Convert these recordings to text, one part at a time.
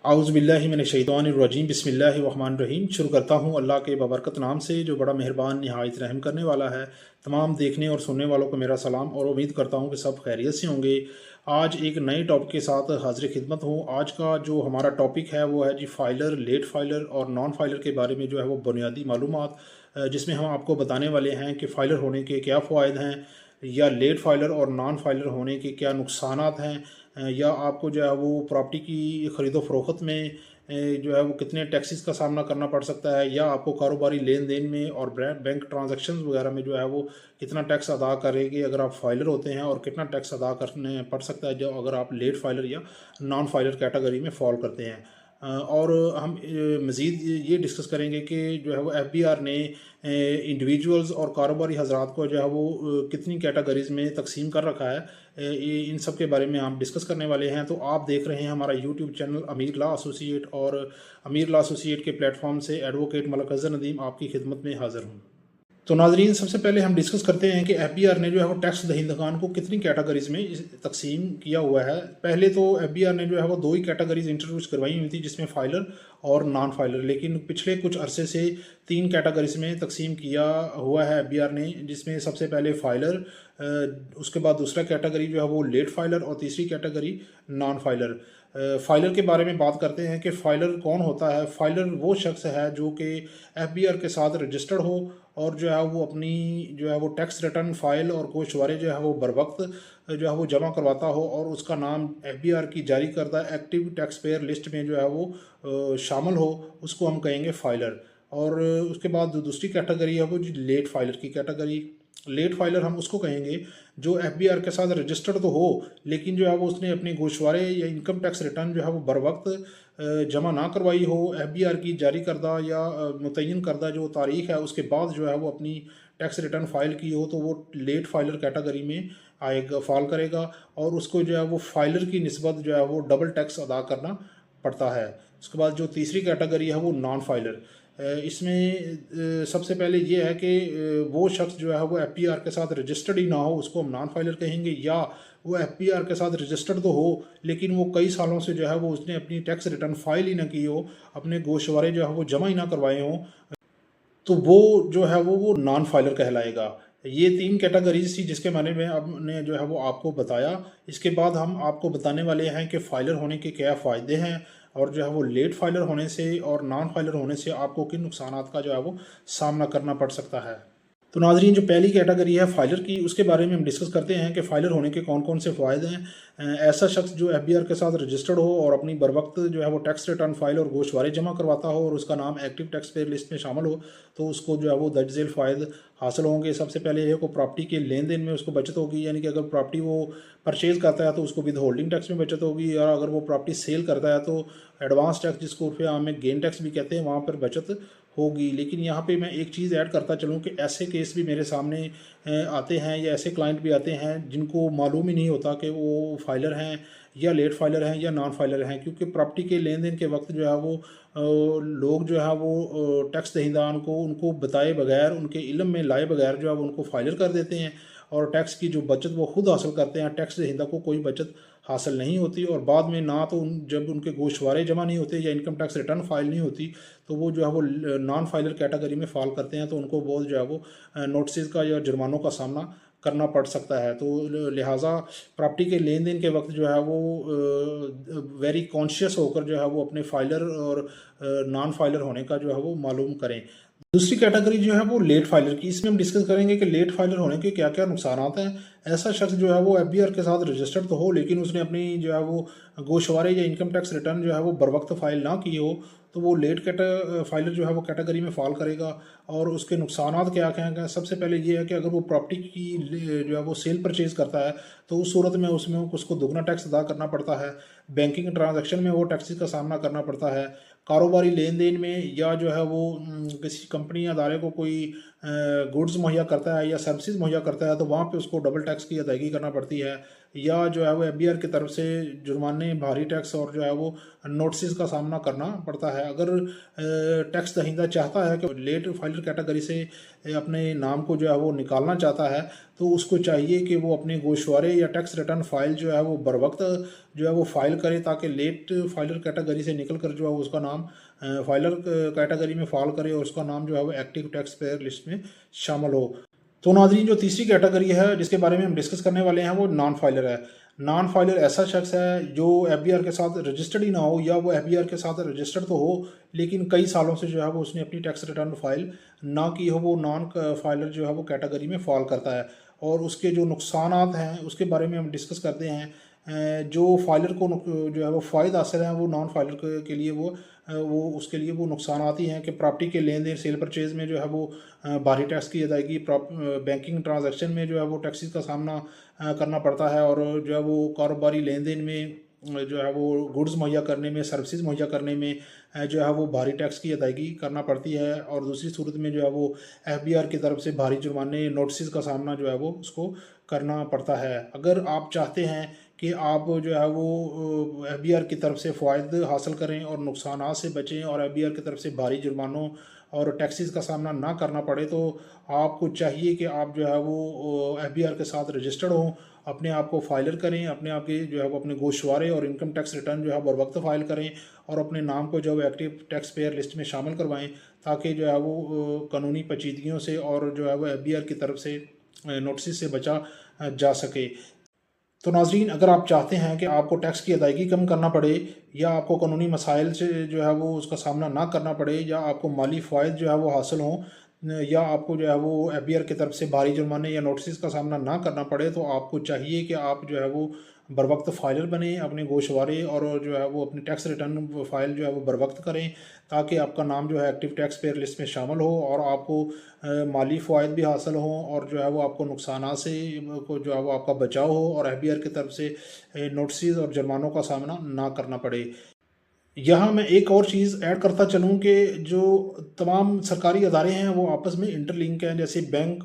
आउज़ुबिल्लाहिमिनश्शैतानिर्रजीम बिस्मिल्लाहिर्रहमानिर्रहीम। शुरू करता हूँ अल्लाह के बबरकत नाम से जो बड़ा मेहरबान निहायत रहम करने वाला है। तमाम देखने और सुनने वालों को मेरा सलाम और उम्मीद करता हूँ कि सब खैरियत से होंगे। आज एक नए टॉपिक के साथ हाज़िर खिदमत हूँ। आज का जो हमारा टॉपिक है वो है जी फ़ाइलर, लेट फ़ाइलर और नॉन फ़ाइलर के बारे में जो है वो बुनियादी मालूमात, जिसमें हम आपको बताने वाले हैं कि फ़ाइलर होने के क्या फ़वाइद हैं या लेट फ़ाइलर और नॉन फ़ाइलर होने के क्या नुकसानात हैं, या आपको जो है वो प्रॉपर्टी की ख़रीदो फ़रोख्त में जो है वो कितने टैक्सेस का सामना करना पड़ सकता है, या आपको कारोबारी लेन देन में और बैंक ट्रांजैक्शंस वगैरह में जो है वो कितना टैक्स अदा करेंगे अगर आप फाइलर होते हैं, और कितना टैक्स अदा करने पड़ सकता है जो अगर आप लेट फाइलर या नॉन फाइलर कैटेगरी में फॉल करते हैं। और हम मज़ीद ये डिस्कस करेंगे कि जो है वो एफबीआर ने इंडिविजुअल्स और कारोबारी हजरात को जो है वो कितनी कैटेगरीज़ में तकसीम कर रखा है। इन सब के बारे में हम डिस्कस करने वाले हैं। तो आप देख रहे हैं हमारा यूट्यूब चैनल अमीर लॉ एसोसिएट, और अमीर लॉ एसोसिएट के प्लेटफॉर्म से एडवोकेट मलक अज़हर नदीम आपकी खिदमत में हाज़िर हूँ। तो नाजरीन, सबसे पहले हम डिस्कस करते हैं कि एफबीआर ने जो है वो टैक्स दहिंदगान को कितनी कैटेगरीज में तकसीम किया हुआ है। पहले तो एफबीआर ने जो है वो दो ही कैटेगरीज इंट्रोड्यूस करवाई हुई थी, जिसमें फाइलर और नॉन फाइलर, लेकिन पिछले कुछ अरसे से तीन कैटेगरीज में तकसीम किया हुआ है एफबीआर ने, जिसमें सबसे पहले फाइलर, उसके बाद दूसरा कैटेगरी जो है वो लेट फाइलर, और तीसरी कैटेगरी नॉन फाइलर। फाइलर के बारे में बात करते हैं कि फ़ाइलर कौन होता है। फ़ाइलर वो शख्स है जो कि एफबीआर के साथ रजिस्टर्ड हो और जो है वो अपनी जो है वो टैक्स रिटर्न फाइल और गोशवारे जो है वो बर वक्त जो है वो जमा करवाता हो, और उसका नाम एफबीआर की जारी करदा एक्टिव टैक्स पेयर लिस्ट में जो है वो शामिल हो, उसको हम कहेंगे फ़ाइलर। और उसके बाद जो दूसरी कैटेगरी है वो जी लेट फाइलर की कैटेगरी। लेट फाइलर हम उसको कहेंगे जो एफबीआर के साथ रजिस्टर्ड तो हो, लेकिन जो है वो उसने अपने गोशवारे या इनकम टैक्स रिटर्न जो है वो बर वक्त जमा ना करवाई हो। एफबीआर की जारी करदा या मुतय्यन करदा जो तारीख है उसके बाद जो है वो अपनी टैक्स रिटर्न फाइल की हो, तो वो लेट फाइलर कैटेगरी में आएगा, फॉल करेगा, और उसको जो है वो फाइलर की निस्बत जो है वो डबल टैक्स अदा करना पड़ता है। उसके बाद जो तीसरी कैटेगरी है वो नॉन फाइलर। इसमें सबसे पहले ये है कि वो शख्स जो है वो एफबीआर के साथ रजिस्टर्ड ही ना हो, उसको हम नॉन फाइलर कहेंगे, या वो एफबीआर के साथ रजिस्टर्ड तो हो लेकिन वो कई सालों से जो है वो उसने अपनी टैक्स रिटर्न फाइल ही ना की हो, अपने गोशवारे जो है वो जमा ही ना करवाए हों, तो वो जो है वो नॉन फाइलर कहलाएगा। ये तीन कैटेगरीज थी जिसके बारे में हमने जो है वो आपको बताया। इसके बाद हम आपको बताने वाले हैं कि फ़ाइलर होने के क्या फ़ायदे हैं, और जो है वो लेट फाइलर होने से और नॉन फाइलर होने से आपको किन नुकसानात का जो है वो सामना करना पड़ सकता है। तो नाजरीन, जो पहली कैटेगरी है फाइलर की, उसके बारे में हम डिस्कस करते हैं कि फ़ाइलर होने के कौन कौन से फ़ायदे हैं। ऐसा शख्स जो एफबीआर के साथ रजिस्टर्ड हो और अपनी बर वक्त जो है वो टैक्स रिटर्न फाइल और गोशवारे जमा करवाता हो, और उसका नाम एक्टिव टैक्स पेयर लिस्ट में शामिल हो, तो उसको जो है वो दर्ज झेल फ़ायदे हासिल होंगे। सबसे पहले ये को प्रॉपर्टी के लेन देन में उसको बचत होगी, यानी कि अगर प्रॉपर्टी वो परचेज़ करता है तो उसको विद होल्डिंग टैक्स में बचत होगी, और अगर वो प्रॉपर्टी सेल करता है तो एडवांस टैक्स, जिसको उर्फ़ आम में गेन टैक्स भी कहते हैं, वहाँ पर बचत होगी। लेकिन यहाँ पे मैं एक चीज़ ऐड करता चलूँ कि ऐसे केस भी मेरे सामने आते हैं, या ऐसे क्लाइंट भी आते हैं जिनको मालूम ही नहीं होता कि वो फाइलर हैं या लेट फाइलर हैं या नॉन फाइलर हैं, क्योंकि प्रॉपर्टी के लेन देन के वक्त जो है वो लोग जो है वो टैक्स दहिंदान को उनको बताए बगैर, उनके इल्म में लाए बगैर जो है वो उनको फाइलर कर देते हैं, और टैक्स की जो बचत वो खुद हासिल करते हैं, टैक्स दहिंदा को कोई बचत हासिल नहीं होती, और बाद में ना तो जब उनके गोशवारे जमा नहीं होते या इनकम टैक्स रिटर्न फाइल नहीं होती, तो वो जो है वो नॉन फाइलर कैटेगरी में फॉल करते हैं, तो उनको बहुत जो है वो नोटिस का या जुर्मानों का सामना करना पड़ सकता है। तो लिहाजा प्रॉपर्टी के लेन देन के वक्त जो है वो वेरी कॉन्शियस होकर जो है वो अपने फाइलर और नॉन फाइलर होने का जो है वो मालूम करें। दूसरी कैटेगरी जो है वो लेट फाइलर की। इसमें हम डिस्कस करेंगे कि लेट फाइलर होने के क्या क्या नुकसान हैं। ऐसा शख्स जो है वो एफबीआर के साथ रजिस्टर्ड तो हो, लेकिन उसने अपनी जो है वो गोशवारे या इनकम टैक्स रिटर्न जो है वो बर वक्त फाइल ना की हो, तो वो लेट फाइलर जो है वो कैटेगरी में फॉल करेगा। और उसके नुकसानात क्या क्या हैं। सबसे पहले ये है कि अगर वो प्रॉपर्टी की जो है वो सेल परचेज करता है, तो उस सूरत में उसमें उसको दुगना टैक्स अदा करना पड़ता है। बैंकिंग ट्रांजैक्शन में वो टैक्सेस का सामना करना पड़ता है। कारोबारी लेन देन में, या जो है वो किसी कंपनी या अदारे को कोई गुड्स मुहैया करता है या सर्विसेज मुहैया करता है तो वहाँ पे उसको डबल टैक्स की अदायगी करना पड़ती है, या जो है वो FBR की तरफ से जुर्माने, भारी टैक्स और जो है वो नोटिस का सामना करना पड़ता है। अगर टैक्स दहिंदा चाहता है कि लेट फाइलर कैटेगरी से अपने नाम को जो है वो निकालना चाहता है तो उसको चाहिए कि वो अपने गोशवारे या टैक्स रिटर्न फाइल जो है वो बर वक्त जो है वो फाइल करे, ताकि लेट फाइलर कैटेगरी से निकल कर जो है उसका नाम फाइलर कैटेगरी में फाइल करे और उसका नाम जो है वो एक्टिव टैक्स पेयर लिस्ट में शामिल हो। तो नाज़रीन, जो तीसरी कैटेगरी है जिसके बारे में हम डिस्कस करने वाले हैं वो नॉन फाइलर है। नॉन फाइलर ऐसा शख्स है जो FBR के साथ रजिस्टर्ड ही ना हो, या वो FBR के साथ रजिस्टर्ड तो हो लेकिन कई सालों से जो है वो उसने अपनी टैक्स रिटर्न फाइल ना की हो, वो नॉन फाइलर जो है वो कैटेगरी में फॉल करता है। और उसके जो नुकसानात हैं उसके बारे में हम डिस्कस करते हैं। जो फाइलर को जो है वो फ़ायदा हासिल है वो नॉन फाइलर के लिए वो उसके लिए वो नुकसान आती हैं कि प्रॉपर्टी के लेन देन, सेल परचेज़ में जो है वो भारी टैक्स की अदायगी, बैंकिंग ट्रांजैक्शन में जो है वो टैक्सेस का सामना करना पड़ता है, और जो है वो कारोबारी लेन देन में जो है वो गुड्स मुहैया करने में, सर्विसेज मुहैया करने में जो है वो भारी टैक्स की अदायगी करना पड़ती है। और दूसरी सूरत में जो है वो FBR की तरफ से भारी जुर्माने, नोटिस का सामना जो है वो उसको करना पड़ता है। अगर आप चाहते हैं कि आप जो है वो FBR की तरफ से फ़ायदे हासिल करें और नुकसानात से बचें और FBR की तरफ से भारी जुर्मानों और टैक्सेस का सामना ना करना पड़े, तो आपको चाहिए कि आप जो है वो FBR के साथ रजिस्टर्ड हों, अपने आप को फाइलर करें, अपने आप के जो है वो अपने गोशवारे और इनकम टैक्स रिटर्न जो है बर वक्त फाइल करें और अपने नाम को जो है एक्टिव टैक्स पेयर लिस्ट में शामिल करवाएं, ताकि जो है वो कानूनी पेचीदगियों से और जो है वो FBR की तरफ से नोटिस से बचा जा सके। तो नाज़रीन, अगर आप चाहते हैं कि आपको टैक्स की अदायगी कम करना पड़े या आपको कानूनी मसाइल से जो है वो उसका सामना ना करना पड़े, या आपको माली फ़ायदे जो है वो हासिल हों, या आपको जो है वो FBR की तरफ से भारी जुर्माने या नोटिस का सामना ना करना पड़े, तो आपको चाहिए कि आप जो है वो बर वक्त फाइलर बने, अपने गोशवारे और जो है वो अपनी टैक्स रिटर्न फाइल जो है वो बर वक्त करें, ताकि आपका नाम जो है एक्टिव टैक्स पेयर लिस्ट में शामिल हो और आपको माली फ़ायदे भी हासिल हों और जो है वो आपको नुकसानात से को जो है वो आपका बचाव हो और FBR की तरफ से नोटिस और जुर्मानों का सामना ना करना पड़े। यहाँ मैं एक और चीज़ ऐड करता चलूँ कि जो तमाम सरकारी अदारे हैं वो आपस में इंटरलिंक हैं, जैसे bank,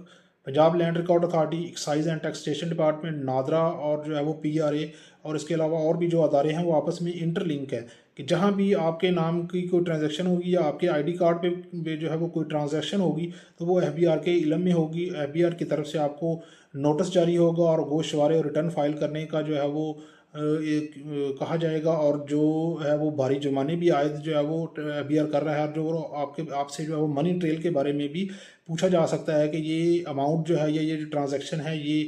Punjab land record authority, excise and taxation department, NADRA और जो है वो PRA, और इसके अलावा और भी जो अदारे हैं वो आपस में इंटरलिंक है कि जहाँ भी आपके नाम की कोई ट्रांजैक्शन होगी या आपके ID कार्ड पे जो है वो कोई ट्रांजैक्शन होगी तो वो FBR के इल्म में होगी। FBR की तरफ से आपको नोटिस जारी होगा और गोशवारे और रिटर्न फाइल करने का जो है वो एक कहा जाएगा, और जो है वो भारी जुर्माने भी आयद जो है वो FBR कर रहा है, और जो आपसे जो है वो मनी ट्रेल के बारे में भी पूछा जा सकता है कि ये अमाउंट जो है या ये जो ट्रांजैक्शन है ये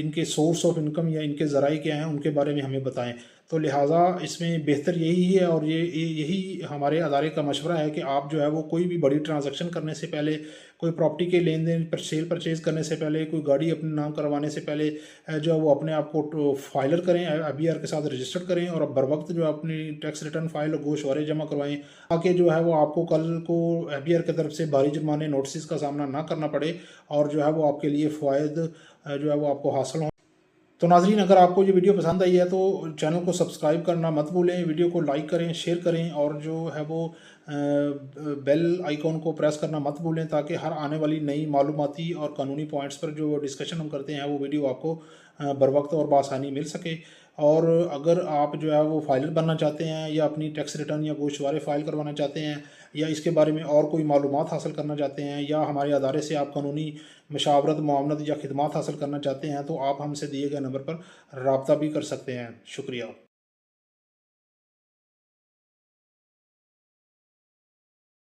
इनके सोर्स ऑफ इनकम या इनके ज़राए क्या हैं उनके बारे में हमें बताएं। तो लिहाजा इसमें बेहतर यही है और यही हमारे अदारे का मशवरा है कि आप जो है वो कोई भी बड़ी ट्रांजैक्शन करने से पहले, कोई प्रॉपर्टी के लेन देन पर सेल परचेज़ करने से पहले, कोई गाड़ी अपने नाम करवाने से पहले जो है वो अपने आप को फाइलर करें, FBR के साथ रजिस्टर्ड करें और बर वक्त जो है अपनी टैक्स रिटर्न फाइल और गोशवारे जमा करवाएं, ताकि जो है वो आपको कल को FBR की तरफ से भारी जुर्माने, नोटिस का सामना ना करना पड़े और जो है वो आपके लिए फ़ायदे जो है वो आपको हासिल हों। तो नाज़रीन, अगर आपको ये वीडियो पसंद आई है तो चैनल को सब्सक्राइब करना मत भूलें, वीडियो को लाइक करें, शेयर करें और जो है वो बेल आइकॉन को प्रेस करना मत भूलें, ताकि हर आने वाली नई मालूमाती और कानूनी पॉइंट्स पर जो डिस्कशन हम करते हैं वो वीडियो आपको बर वक्त और बआसानी मिल सके। और अगर आप जो है वो फाइलर बनना चाहते हैं या अपनी टैक्स रिटर्न या गोशवारे फाइल करवाना चाहते हैं या इसके बारे में और कोई मालूमात हासिल करना चाहते हैं या हमारे अदारे से आप कानूनी मशावरत, मुआवनत या खिदमात हासिल करना चाहते हैं तो आप हमसे दिए गए नंबर पर रब्ता भी कर सकते हैं। शुक्रिया।